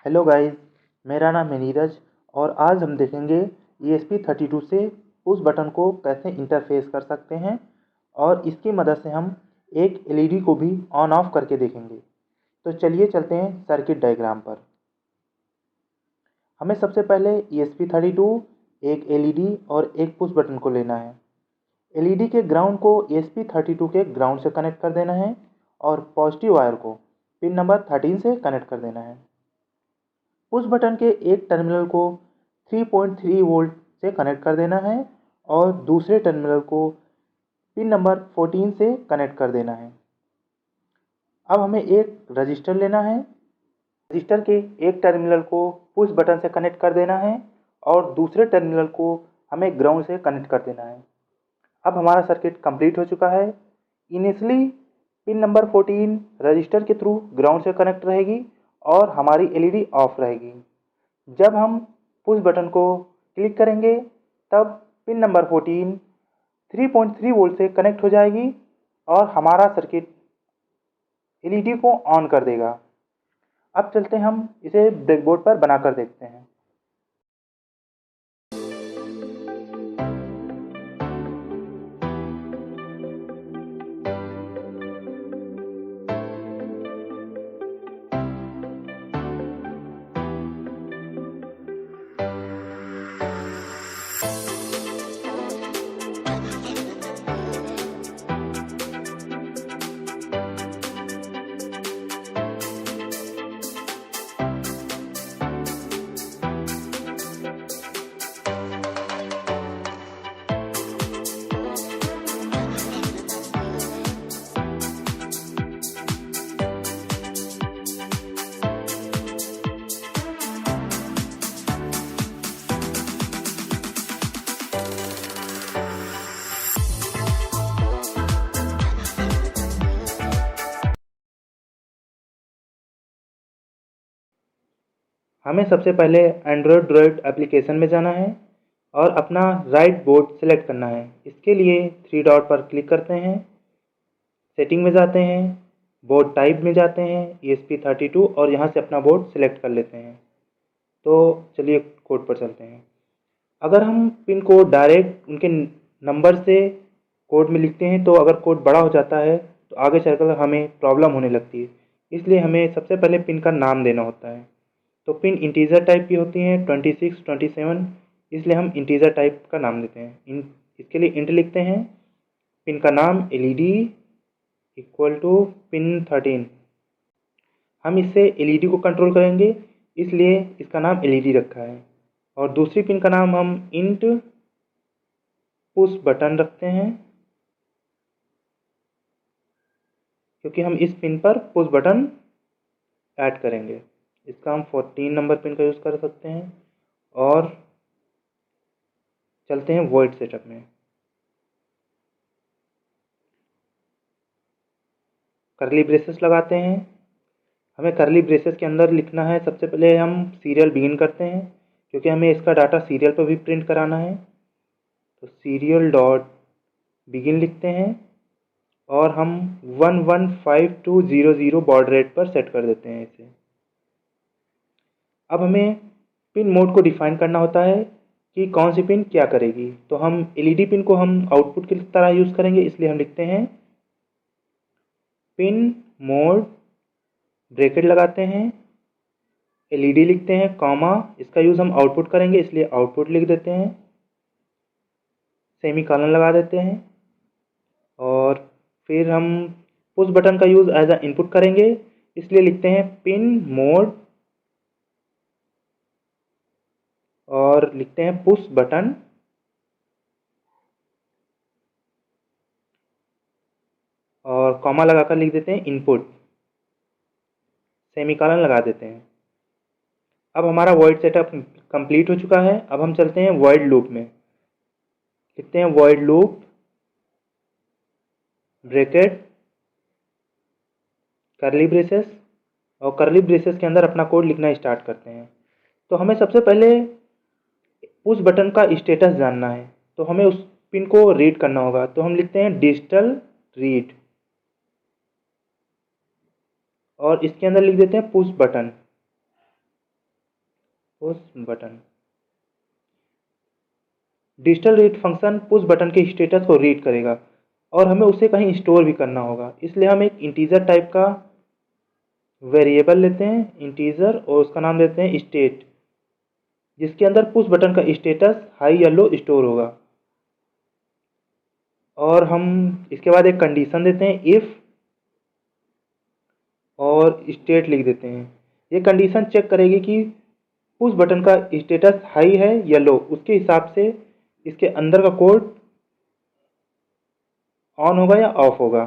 Hello guys, मेरा नाम है नीरज और आज हम देखेंगे ESP32 से उस बटन को कैसे इंटरफेस कर सकते हैं और इसकी मदद से हम एक एलईडी को भी ऑन ऑफ करके देखेंगे। तो चलिए चलते हैं सर्किट डायग्राम पर। हमें सबसे पहले ESP32, एक एलईडी और एक पुश बटन को लेना है। एलईडी के ग्राउंड को ESP32 के ग्राउंड से कनेक्ट कर देना है और पॉजिटिव वायर को पिन नंबर 13 से कनेक्ट कर देना है। पुश बटन के एक टर्मिनल को 3.3 वोल्ट से कनेक्ट कर देना है और दूसरे टर्मिनल को पिन नंबर 14 से कनेक्ट कर देना है। अब हमें एक रजिस्टर लेना है। रजिस्टर के एक टर्मिनल को पुश बटन से कनेक्ट कर देना है और दूसरे टर्मिनल को हमें ग्राउंड से कनेक्ट कर देना है। अब हमारा सर्किट कंप्लीट हो चुका है। इनिशियली पिन नंबर 14 रजिस्टर के थ्रू ग्राउंड से कनेक्ट रहेगी और हमारी एलईडी ऑफ रहेगी। जब हम पुश बटन को क्लिक करेंगे तब पिन नंबर 14 3.3 वोल्ट से कनेक्ट हो जाएगी और हमारा सर्किट एलईडी को ऑन कर देगा। अब चलते हैं, हम इसे ब्रेडबोर्ड पर बनाकर देखते हैं। हमें सबसे पहले एंड्रॉयड ड्राइव एप्लीकेशन में जाना है और अपना राइट बोर्ड सेलेक्ट करना है। इसके लिए 3 डॉट पर क्लिक करते हैं, सेटिंग में जाते हैं, बोर्ड टाइप में जाते हैं ESP32 और यहाँ से अपना बोर्ड सेलेक्ट कर लेते हैं। तो चलिए कोड पर चलते हैं। अगर हम पिन को डायरेक्ट उनके नंबर से कोड में लिखते हैं तो अगर कोड बड़ा हो जाता है तो आगे चलकर हमें प्रॉब्लम होने लगती है। इसलिए हमें सबसे पहले पिन का नाम देना होता है। तो पिन इंटीजर टाइप की होती हैं 26, 27, इसलिए हम इंटीजर टाइप का नाम देते हैं। इसके लिए इंट लिखते हैं, पिन का नाम एलईडी इक्वल टू पिन 13। हम इससे एलईडी को कंट्रोल करेंगे इसलिए इसका नाम एलईडी रखा है। और दूसरी पिन का नाम हम इंट पुश बटन रखते हैं क्योंकि हम इस पिन पर पुश बटन ऐड करेंगे। इसका हम 14 नंबर पिन का यूज़ कर सकते हैं। और चलते हैं वॉइड सेटअप में। करली ब्रेसेस लगाते हैं। हमें करली ब्रेसेस के अंदर लिखना है, सबसे पहले हम सीरियल बिगिन करते हैं क्योंकि हमें इसका डाटा सीरियल पर भी प्रिंट कराना है। तो सीरियल डॉट बिगिन लिखते हैं और हम 115200 बॉड रेट पर सेट कर देते हैं इसे। अब हमें पिन मोड को डिफाइन करना होता है कि कौन सी पिन क्या करेगी। तो हम एलईडी पिन को हम आउटपुट की तरह यूज़ करेंगे, इसलिए हम लिखते हैं पिन मोड, ब्रैकेट लगाते हैं, एलईडी लिखते हैं, कॉमा, इसका यूज़ हम आउटपुट करेंगे इसलिए आउटपुट लिख देते हैं, सेमीकोलन लगा देते हैं और फिर हम पुश बटन का यूज़ एज अ इनपुट करेंगे इसलिए लिखते हैं पिन मोड और लिखते हैं पुश बटन और कॉमा लगाकर लिख देते हैं इनपुट, सेमीकोलन लगा देते हैं। अब हमारा वॉइड सेटअप कंप्लीट हो चुका है। अब हम चलते हैं वॉइड लूप में। लिखते हैं वॉइड लूप ब्रैकेट करली ब्रेसेस और करली ब्रेसेस के अंदर अपना कोड लिखना स्टार्ट करते हैं। तो हमें सबसे पहले उस बटन का स्टेटस जानना है, तो हमें उस पिन को रीड करना होगा। तो हम लिखते हैं डिजिटल रीड और इसके अंदर लिख देते हैं push button. Push button. Digital read function push button के स्टेटस को रीड करेगा और हमें उसे कहीं स्टोर भी करना होगा, इसलिए हम एक इंटीजर टाइप का वेरिएबल लेते हैं, इंटीजर, और उसका नाम देते हैं स्टेट, जिसके अंदर पुश बटन का स्टेटस हाई या लो स्टोर होगा। और हम इसके बाद एक कंडीशन देते हैं इफ़, और स्टेट लिख देते हैं। ये कंडीशन चेक करेगी कि पुश बटन का स्टेटस हाई है या लो, उसके हिसाब से इसके अंदर का कोड ऑन होगा या ऑफ होगा।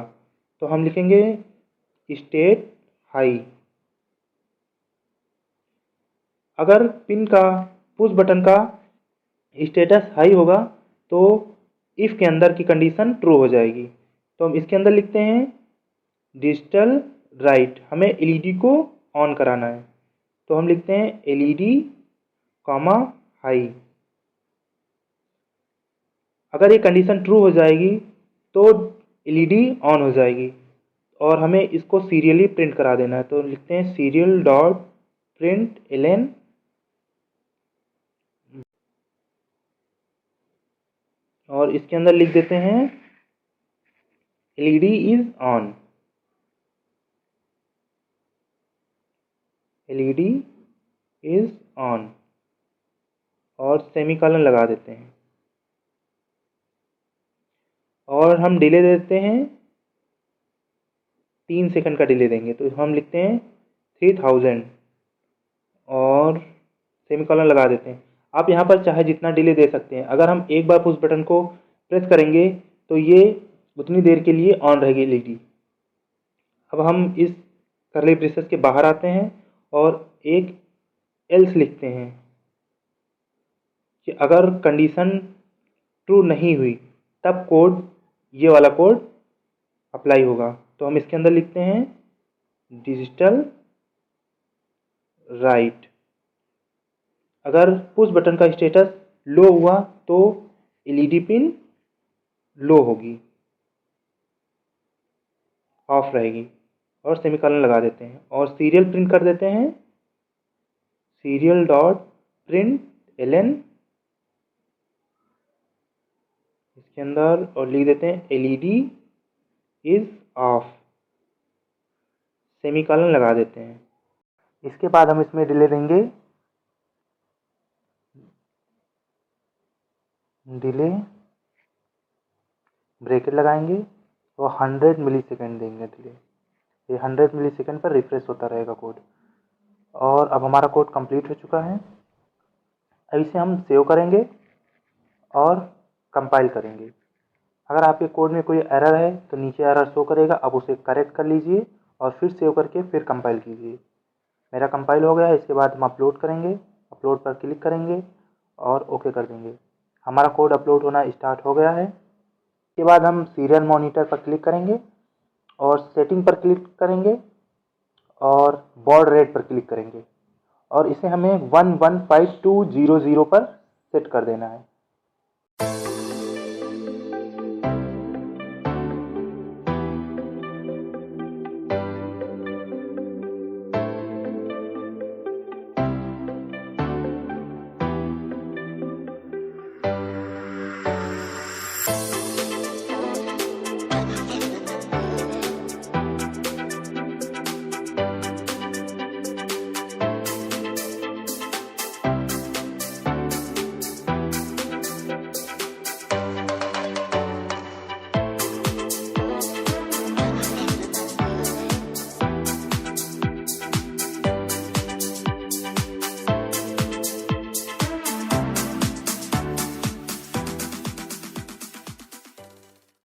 तो हम लिखेंगे स्टेट हाई। अगर पिन का पुश बटन का स्टेटस हाई होगा तो इफ़ के अंदर की कंडीशन ट्रू हो जाएगी। तो हम इसके अंदर लिखते हैं डिजिटल राइट, हमें एलईडी को ऑन कराना है, तो हम लिखते हैं एलईडी कॉमा हाई। अगर ये कंडीशन ट्रू हो जाएगी तो एलईडी ऑन हो जाएगी और हमें इसको सीरियली प्रिंट करा देना है। तो लिखते हैं सीरियल डॉट प्रिंट एलएन, और इसके अंदर लिख देते हैं LED is on, LED is on, और सेमीकोलन लगा देते हैं और हम डिले देते हैं 3 सेकंड का डिले देंगे। तो हम लिखते हैं 3000 और सेमीकोलन लगा देते हैं। आप यहाँ पर चाहे जितना डिले दे सकते हैं। अगर हम एक बार पुश बटन को प्रेस करेंगे तो ये उतनी देर के लिए ऑन रहेगी एलईडी। अब हम इस कर्ली ब्रेसेस के बाहर आते हैं और एक एल्स लिखते हैं कि अगर कंडीशन ट्रू नहीं हुई तब कोड, ये वाला कोड अप्लाई होगा। तो हम इसके अंदर लिखते हैं डिजिटल राइट। अगर पुश बटन का स्टेटस लो हुआ तो एलईडी पिन लो होगी, ऑफ रहेगी, और सेमीकोलन लगा देते हैं और सीरियल प्रिंट कर देते हैं सीरियल डॉट प्रिंट एलएन इसके अंदर, और लिख देते हैं एलईडी इज ऑफ, सेमीकोलन लगा देते हैं। इसके बाद हम इसमें डिले देंगे, डिले ब्रैकेट लगाएंगे और 100 मिलीसेकंड देंगे डिले। ये 100 मिलीसेकंड पर रिफ्रेश होता रहेगा कोड। और अब हमारा कोड कंप्लीट हो चुका है। अब इसे हम सेव करेंगे और कंपाइल करेंगे। अगर आपके कोड में कोई एरर है तो नीचे एरर शो करेगा, अब उसे करेक्ट कर लीजिए और फिर सेव करके फिर कंपाइल कीजिए। मेरा कंपाइल हो गया है। इसके बाद हम अपलोड करेंगे, अपलोड पर क्लिक करेंगे और ओके कर देंगे। हमारा कोड अपलोड होना स्टार्ट हो गया है। इसके बाद हम सीरियल मॉनिटर पर क्लिक करेंगे और सेटिंग पर क्लिक करेंगे और बॉड रेट पर क्लिक करेंगे और इसे हमें 115200 पर सेट कर देना है।